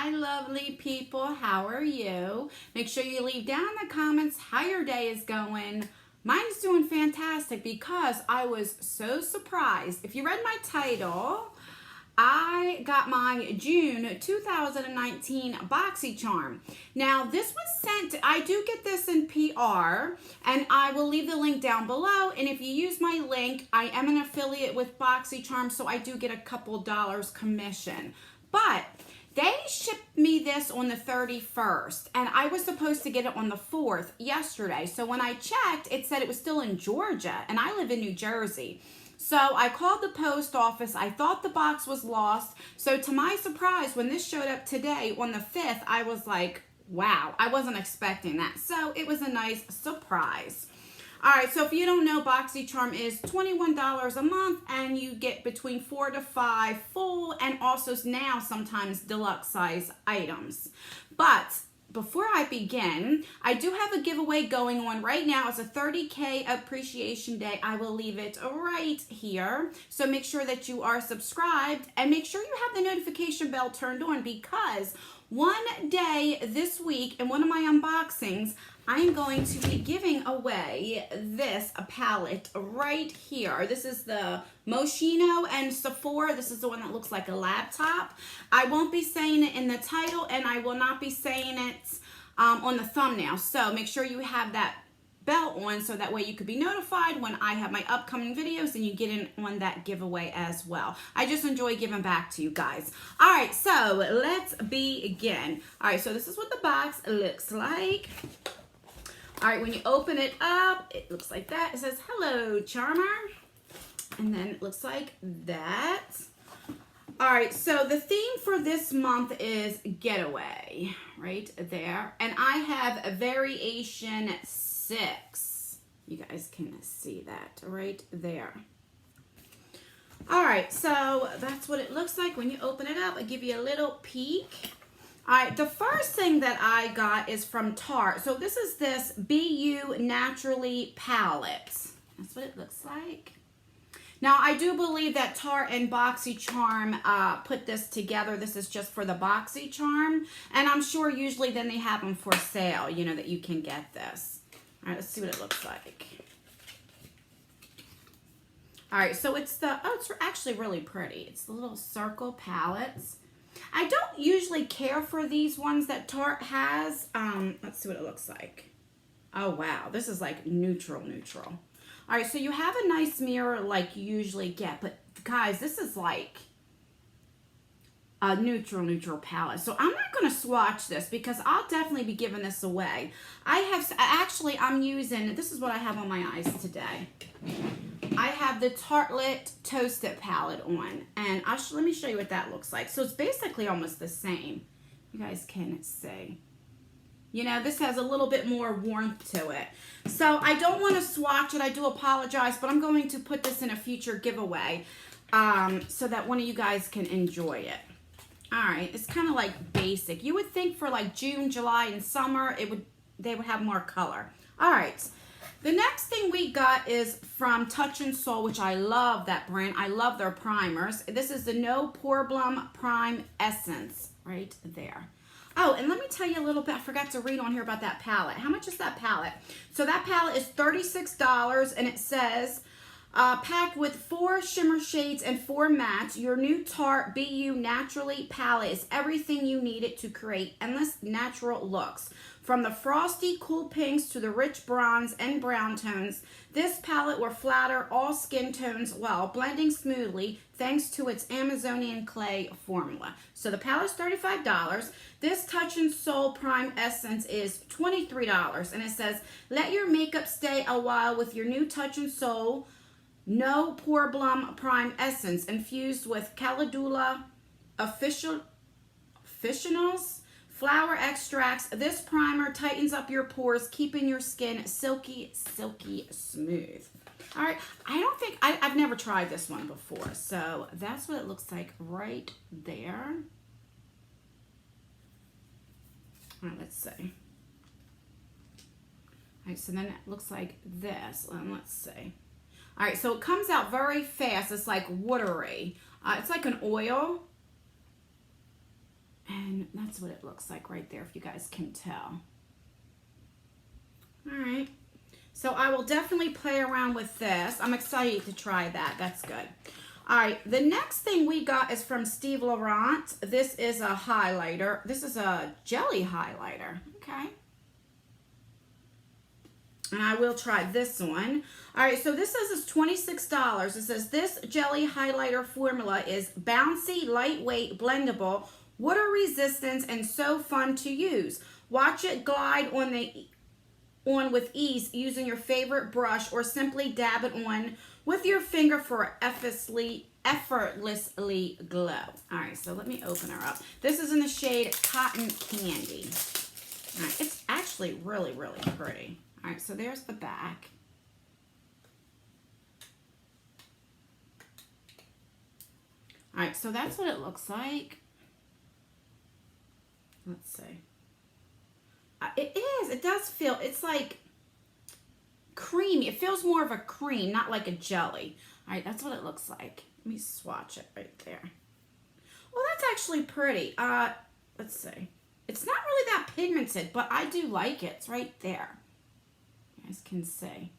Hi, lovely people. How are you? Make sure you leave down in the comments how your day is going. Mine's doing fantastic because I was so surprised. If you read my title, I got my June 2019 Boxycharm. Now, this was sent, I do get this in PR, and I will leave the link down below. And if you use my link, I am an affiliate with Boxycharm, so I do get a couple dollars commission. But they shipped me this on the 31st, and I was supposed to get it on the 4th yesterday. So when I checked, it said it was still in Georgia, and I live in New Jersey. So I called the post office. I thought the box was lost. So to my surprise, when this showed up today on the 5th, I was like, wow, I wasn't expecting that. So it was a nice surprise. All right, so if you don't know, Boxycharm is $21 a month, and you get between 4 to 5 full and also now sometimes deluxe size items. But before I begin, I do have a giveaway going on right now. It's a 30K appreciation day. I will leave it right here. So make sure that you are subscribed and make sure you have the notification bell turned on, because one day this week in one of my unboxings, I am going to be giving away this palette right here. This is the Moschino and Sephora. This is the one that looks like a laptop. I won't be saying it in the title, and I will not be saying it on the thumbnail. So make sure you have that bell on so that way you could be notified when I have my upcoming videos and you get in on that giveaway as well. I just enjoy giving back to you guys. All right, so let's begin. All right, so this is what the box looks like. All right, when you open it up, it looks like that. It says, hello, Charmer. And then it looks like that. All right, so the theme for this month is getaway, right there. And I have a variation 6. You guys can see that right there. All right, so that's what it looks like when you open it up. I'll give you a little peek. All right, the first thing that I got is from Tarte. So this is this BU Naturally palette. That's what it looks like. Now, I do believe that Tarte and Boxycharm put this together. This is just for the Boxycharm. And I'm sure usually then they have them for sale, you know, that you can get this. All right, let's see what it looks like. All right, so it's the, oh, it's actually really pretty. It's the little circle palettes. I don't usually care for these ones that Tarte has. Let's see what it looks like. Oh, wow. This is like neutral. All right, so you have a nice mirror like you usually get. But, guys, this is like a neutral palette. So I'm not going to swatch this because I'll definitely be giving this away. I'm using, this is what I have on my eyes today. I have the Tartelette Toasted palette on, and let me show you what that looks like. So it's basically almost the same. You guys can see. You know, this has a little bit more warmth to it. So I don't want to swatch it. I do apologize, but I'm going to put this in a future giveaway so that one of you guys can enjoy it. All right, it's kind of like basic. You would think for like June, July, and summer, they would have more color. All right. The next thing we got is from Touch in Sol, which I love that brand. I love their primers. This is the No Problem Prime Essence right there. Oh, and let me tell you a little bit. I forgot to read on here about that palette. How much is that palette? So that palette is $36, and it says, packed with 4 shimmer shades and 4 mattes, your new Tarte BU Naturally palette is everything you needed to create endless natural looks. From the frosty cool pinks to the rich bronze and brown tones, this palette will flatter all skin tones while blending smoothly thanks to its Amazonian clay formula. So the palette's $35. This Touch in Sol Prime Essence is $23. And it says, let your makeup stay a while with your new Touch in Sol No Problem Prime Essence infused with calendula officinals flower extracts. This primer tightens up your pores, keeping your skin silky smooth. All right, I've never tried this one before, so that's what it looks like right there. All right, let's see. All right, so then it looks like this, and let's see. All right, so it comes out very fast. It's like watery. It's like an oil. And And that's what it looks like right there, if you guys can tell. All right. So I will definitely play around with this. I'm excited to try that. That's good. All right. The next thing we got is from Steve Laurent. This is a highlighter. This is a jelly highlighter. Okay. And I will try this one. All right, so this says it's $26. It says this jelly highlighter formula is bouncy, lightweight, blendable, water resistant, and so fun to use. Watch it glide on with ease using your favorite brush, or simply dab it on with your finger for effortlessly glow. All right, so let me open her up. This is in the shade Cotton Candy. All right, it's actually really, really pretty. All right, so there's the back. All right, so that's what it looks like. Let's see. It is. It does feel, it's like creamy. It feels more of a cream, not like a jelly. All right, that's what it looks like. Let me swatch it right there. Well, that's actually pretty. Let's see. It's not really that pigmented, but I do like it. It's right there. You guys can see.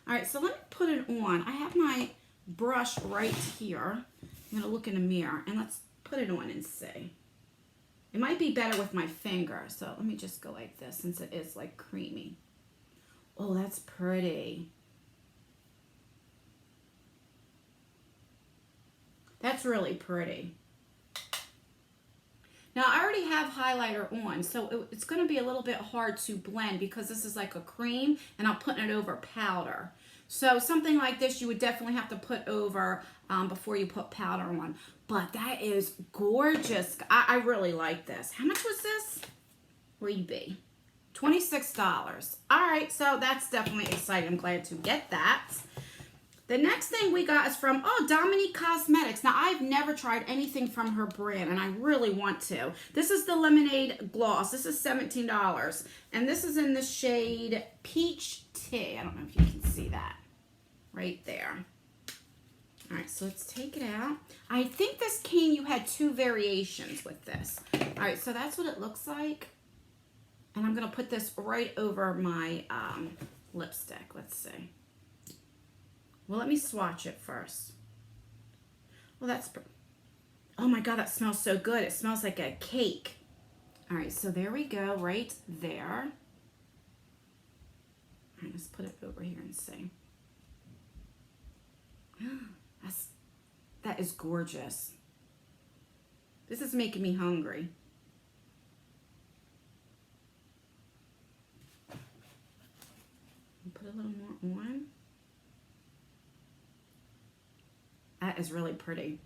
All right, so let me put it on. I have my brush right here. I'm going to look in the mirror, and let's put it on and see. It might be better with my finger, so let me just go like this since it is like creamy. Oh, that's pretty. That's really pretty. Now, I already have highlighter on, so it's going to be a little bit hard to blend because this is like a cream, and I'm putting it over powder. So something like this you would definitely have to put over before you put powder on. But that is gorgeous. I really like this. How much was this? Whyy? $26. All right, so that's definitely exciting. I'm glad to get that. The next thing we got is from, Dominique Cosmetics. Now, I've never tried anything from her brand, and I really want to. This is the Lemonade Gloss. This is $17, and this is in the shade Peach Tea. I don't know if you can see that right there. All right, so let's take it out. I think this came, you had two variations with this. All right, so that's what it looks like. And I'm going to put this right over my lipstick. Let's see. Well, let me swatch it first. Well, that's, oh my God, that smells so good. It smells like a cake. All right, so there we go, right there. All right, let's put it over here and see. That is gorgeous. This is making me hungry. Put a little more on. That is really pretty.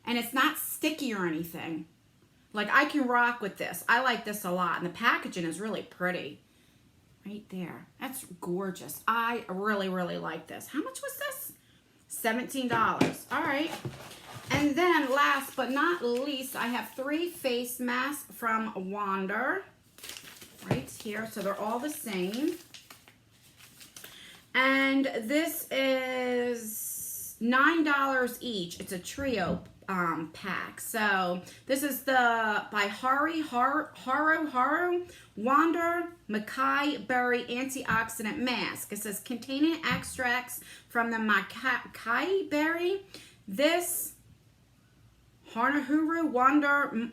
And it's not sticky or anything. Like, I can rock with this. I like this a lot. And the packaging is really pretty. Right there. That's gorgeous. I really, really like this. How much was this? $17. All right. And then last but not least, I have 3 face masks from Wander. Right here. So they're all the same. And this is $9 each. It's a trio pack. So this is the by Haru Wander Makai Berry Antioxidant Mask. It says containing extracts from the Makai Berry. This Haru Wander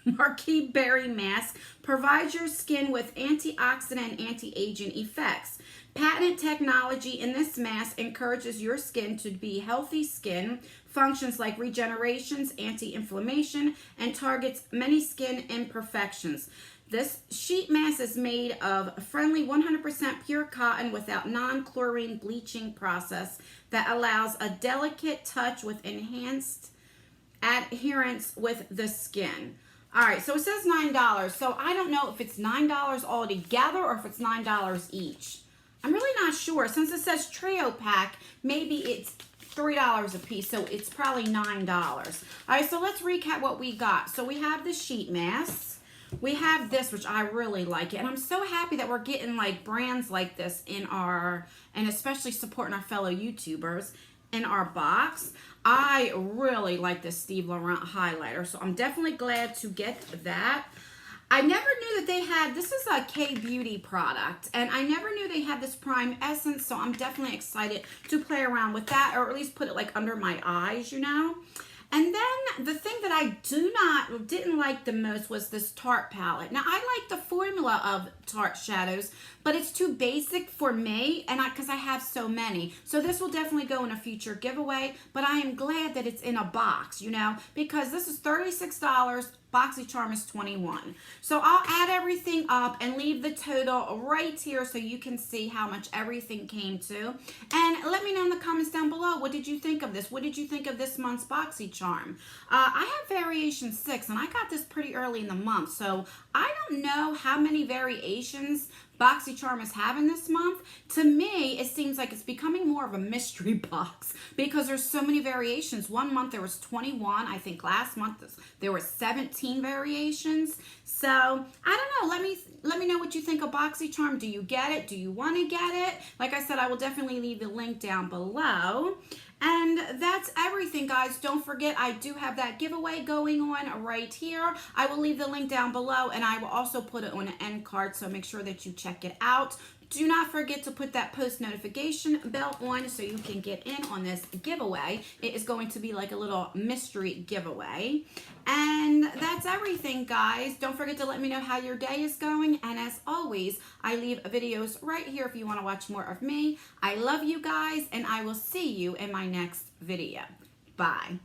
Marquee Berry Mask provides your skin with antioxidant and anti-aging effects. Patented technology in this mask encourages your skin to be healthy skin, functions like regenerations, anti-inflammation, and targets many skin imperfections. This sheet mask is made of friendly 100% pure cotton without non-chlorine bleaching process that allows a delicate touch with enhanced adherence with the skin. All right, so it says $9. So I don't know if it's $9 all together or if it's $9 each. I'm really not sure. Since it says trio pack, maybe it's $3 a piece, so it's probably $9. All right, so let's recap what we got. So we have the sheet masks. We have this, which I really like it. And I'm so happy that we're getting like brands like this in our, and especially supporting our fellow YouTubers in our box. I really like this Steve Laurent highlighter, so I'm definitely glad to get that. I never knew that they had, this is a K-Beauty product, and I never knew they had this Prime Essence, so I'm definitely excited to play around with that, or at least put it like under my eyes, you know. And then the thing that I didn't like the most was this Tarte palette. Now, I like the formula of Tarte shadows, but it's too basic for me, and because I have so many. So this will definitely go in a future giveaway, but I am glad that it's in a box, you know, because this is $36. Boxycharm is $21. So I'll add everything up and leave the total right here so you can see how much everything came to. And let me know in the comments down below, what did you think of this? What did you think of this month's Boxycharm? I have variation 6, and I got this pretty early in the month, so I don't know how many variations Boxycharm is having this month. To me, it seems like it's becoming more of a mystery box because there's so many variations. One month there was 21. I think last month there were 17 variations. So I don't know. Let me know what you think of Boxycharm. Do you get it? Do you want to get it? Like I said, I will definitely leave the link down below. And that's everything, guys. Don't forget, I do have that giveaway going on right here. I will leave the link down below, and I will also put it on an end card, so make sure that you check it out. Do not forget to put that post notification bell on so you can get in on this giveaway. It is going to be like a little mystery giveaway. And that's everything, guys. Don't forget to let me know how your day is going. And as always, I leave videos right here if you want to watch more of me. I love you guys, and I will see you in my next video. Bye.